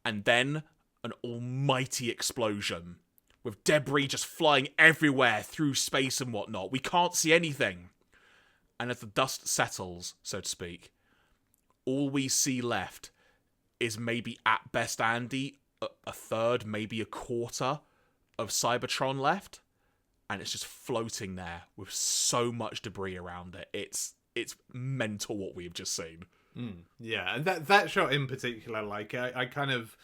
And then an almighty explosion, with debris just flying everywhere through space and whatnot. We can't see anything. And as the dust settles, so to speak, all we see left is maybe at best, Andy, a third, maybe a quarter of Cybertron left. And it's just floating there with so much debris around it. It's mental what we've just seen. Yeah, and that shot in particular, like, I kind of...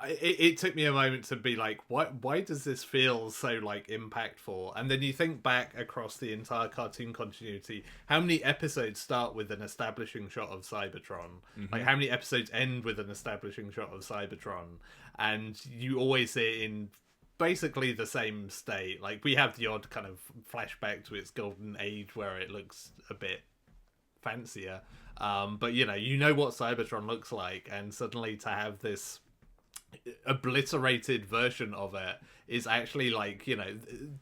It took me a moment to be like, why does this feel so, like, impactful? And then you think back across the entire cartoon continuity, how many episodes start with an establishing shot of Cybertron? Like, how many episodes end with an establishing shot of Cybertron? And you always see it in basically the same state. Like, we have the odd kind of flashback to its golden age where it looks a bit fancier. But, you know what Cybertron looks like, and suddenly to have this obliterated version of it is actually, like,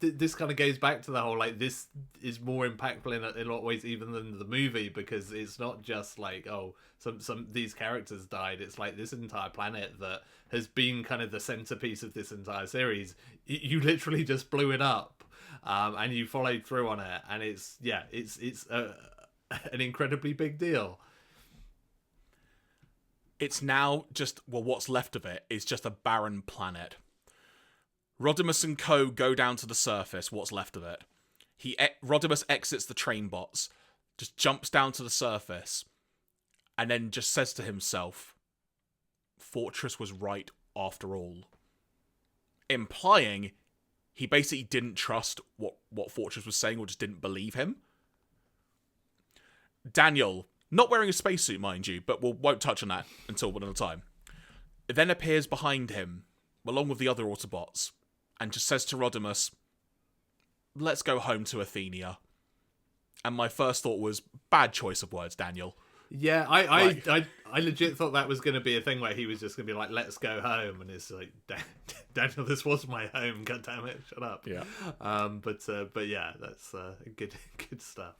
this kind of goes back to the whole, like, this is more impactful in a lot of ways even than the movie, because it's not just like, oh, some these characters died. It's like this entire planet that has been kind of the centerpiece of this entire series, you literally just blew it up, and you followed through on it, and it's an incredibly big deal. It's now just, well, what's left of it is just a barren planet. Rodimus and co. go down to the surface, what's left of it. Rodimus exits the train bots, just jumps down to the surface, and then just says to himself, Fortress was right after all. Implying he basically didn't trust what Fortress was saying, or just didn't believe him. Daniel, not wearing a spacesuit, mind you, but we won't touch on that until another time, it then appears behind him, along with the other Autobots, and just says to Rodimus, let's go home to Athenia. And my first thought was, bad choice of words, Daniel. Yeah, I legit thought that was going to be a thing where he was just going to be like, let's go home. And it's like, Daniel, this was my home. God damn it, shut up. Yeah. But yeah, that's good stuff.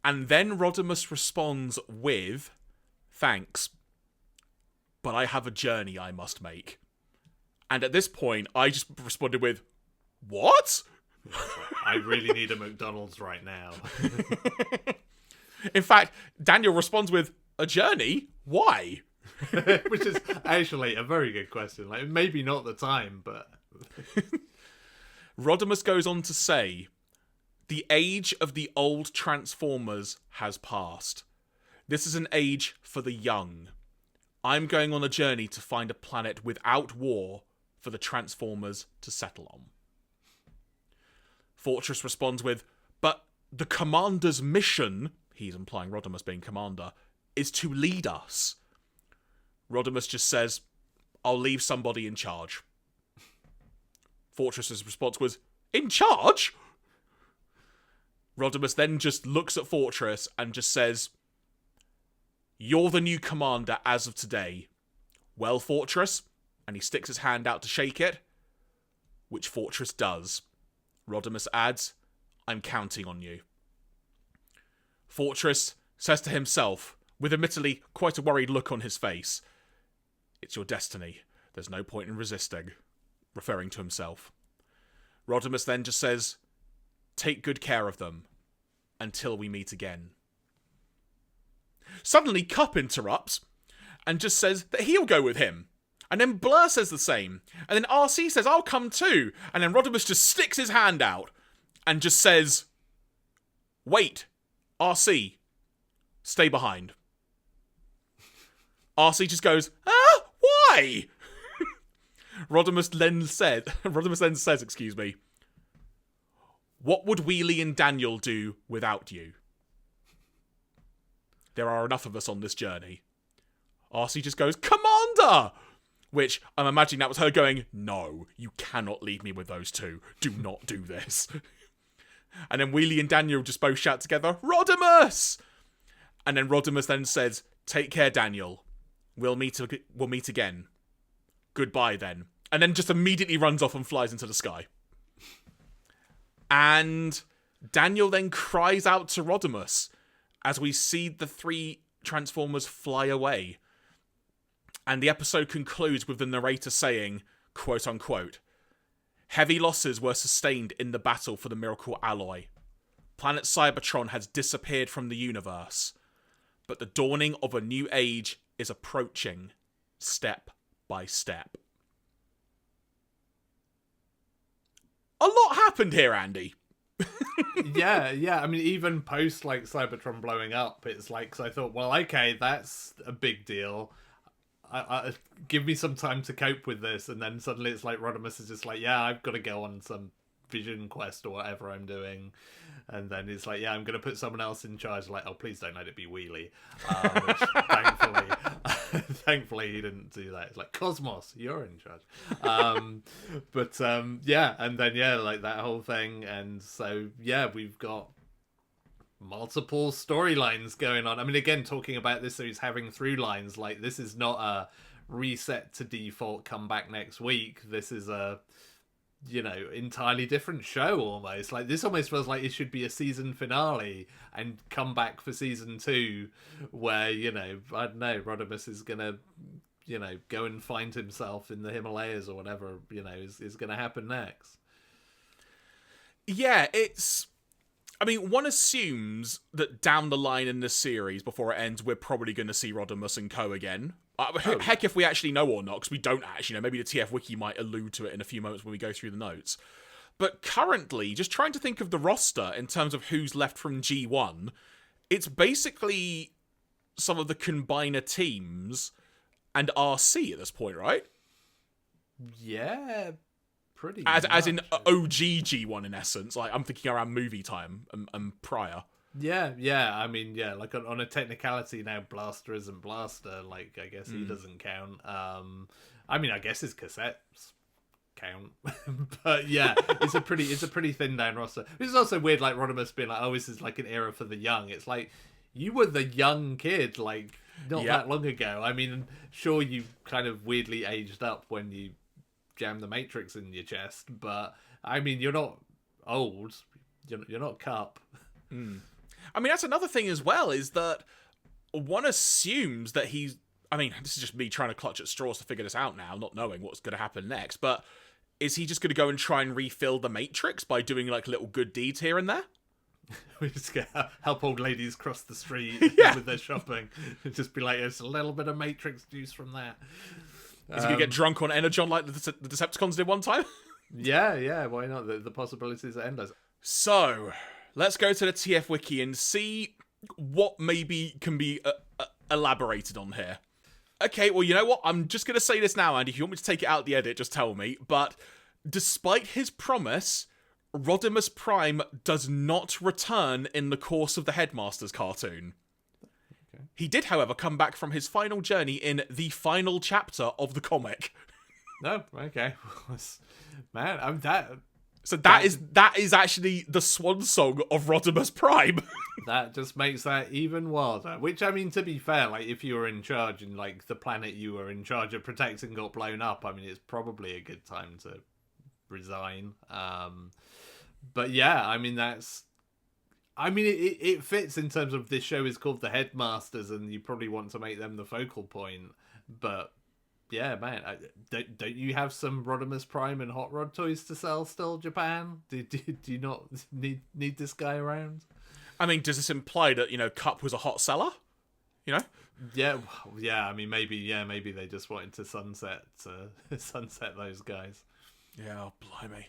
And then Rodimus responds with, thanks, but I have a journey I must make. And at this point, I just responded with, what? I really need a McDonald's right now. In fact, Daniel responds with, a journey? Why? Which is actually a very good question. Like, maybe not the time, but... Rodimus goes on to say, the age of the old Transformers has passed. This is an age for the young. I'm going on a journey to find a planet without war for the Transformers to settle on. Fortress responds with, but the commander's mission, he's implying Rodimus being commander, is to lead us. Rodimus just says, I'll leave somebody in charge. Fortress's response was, in charge? Rodimus then just looks at Fortress and just says, you're the new commander as of today. Well, Fortress? And he sticks his hand out to shake it, which Fortress does. Rodimus adds, I'm counting on you. Fortress says to himself, with admittedly quite a worried look on his face, it's your destiny. There's no point in resisting, referring to himself. Rodimus then just says, take good care of them until we meet again. Suddenly, Cup interrupts and just says that he'll go with him. And then Blur says the same. And then RC says, I'll come too. And then Rodimus just sticks his hand out and just says, wait, RC, stay behind. RC just goes, why? Rodimus then says, excuse me, what would Wheelie and Daniel do without you? There are enough of us on this journey. RC just goes, Commander! Which, I'm imagining that was her going, no, you cannot leave me with those two. Do not do this. And then Wheelie and Daniel just both shout together, Rodimus! And then Rodimus then says, take care, Daniel. We'll meet again. Goodbye, then. And then just immediately runs off and flies into the sky. And Daniel then cries out to Rodimus as we see the three Transformers fly away. And the episode concludes with the narrator saying, quote unquote, "Heavy losses were sustained in the battle for the miracle alloy. Planet Cybertron has disappeared from the universe, but the dawning of a new age is approaching, step by step." A lot happened here, Andy. yeah. I mean, even post like Cybertron blowing up, it's like, cause I thought, well, okay, that's a big deal. I give me some time to cope with this, and then suddenly it's like Rodimus is just like, yeah, I've got to go on some vision quest or whatever I'm doing, and then it's like, yeah, I'm gonna put someone else in charge. Like, oh, please don't let it be Wheelie. Which thankfully he didn't do that. It's like, Cosmos, you're in charge. Yeah, and then yeah, like that whole thing, and so yeah, we've got multiple storylines going on. I mean, again, talking about this series having through lines, like this is not a reset to default, come back next week. This is a, you know, entirely different show almost. Like this almost feels like it should be a season finale and come back for season 2 where, you know, I don't know, Rodimus is gonna, you know, go and find himself in the Himalayas or whatever, you know, is gonna happen next. Yeah, I mean, one assumes that down the line in this series, before it ends, we're probably going to see Rodimus and co again. Heck, if we actually know or not, because we don't actually know. Maybe the TF Wiki might allude to it in a few moments when we go through the notes. But currently, just trying to think of the roster in terms of who's left from G1, it's basically some of the combiner teams and RC at this point, right? Yeah, pretty as in OG G1 in essence. Like, I'm thinking around movie time and prior. Yeah. I mean, yeah, like on a technicality now, Blaster isn't Blaster. Like, I guess he doesn't count. I mean, I guess his cassettes count, but yeah, it's a pretty thin down roster. It's also weird, like Rodimus being like, "Oh, this is like an era for the young." It's like you were the young kid, like not that long ago. I mean, sure, you kind of weirdly aged up when you jam the Matrix in your chest, but I mean, you're not old. You're not Cup. I mean, that's another thing as well, is that one assumes that he's... I mean, this is just me trying to clutch at straws to figure this out now, not knowing what's going to happen next, but is he just going to go and try and refill the Matrix by doing, like, little good deeds here and there? We just help old ladies cross the street with their shopping. Just be like, there's a little bit of Matrix juice from that. Is he going to get drunk on Energon like the Decepticons did one time? Yeah, why not? The possibilities are endless. So, let's go to the TF Wiki and see what maybe can be elaborated on here. Okay, well, you know what? I'm just going to say this now, Andy. If you want me to take it out the edit, just tell me. But despite his promise, Rodimus Prime does not return in the course of the Headmasters cartoon. Okay. He did, however, come back from his final journey in the final chapter of the comic. No, okay. Man, I'm that... So that is actually the swan song of Rodimus Prime. That just makes that even wilder. Which, I mean, to be fair, like, if you were in charge and, like, the planet you were in charge of protecting got blown up, I mean, it's probably a good time to resign. But yeah, I mean, that's... I mean, it fits in terms of this show is called The Headmasters, and you probably want to make them the focal point. But... yeah, man. Don't you have some Rodimus Prime and Hot Rod toys to sell still, Japan? Do you not need this guy around? I mean, does this imply that, you know, Cup was a hot seller? You know? Yeah. I mean, maybe they just wanted to sunset those guys. Yeah, oh, blimey.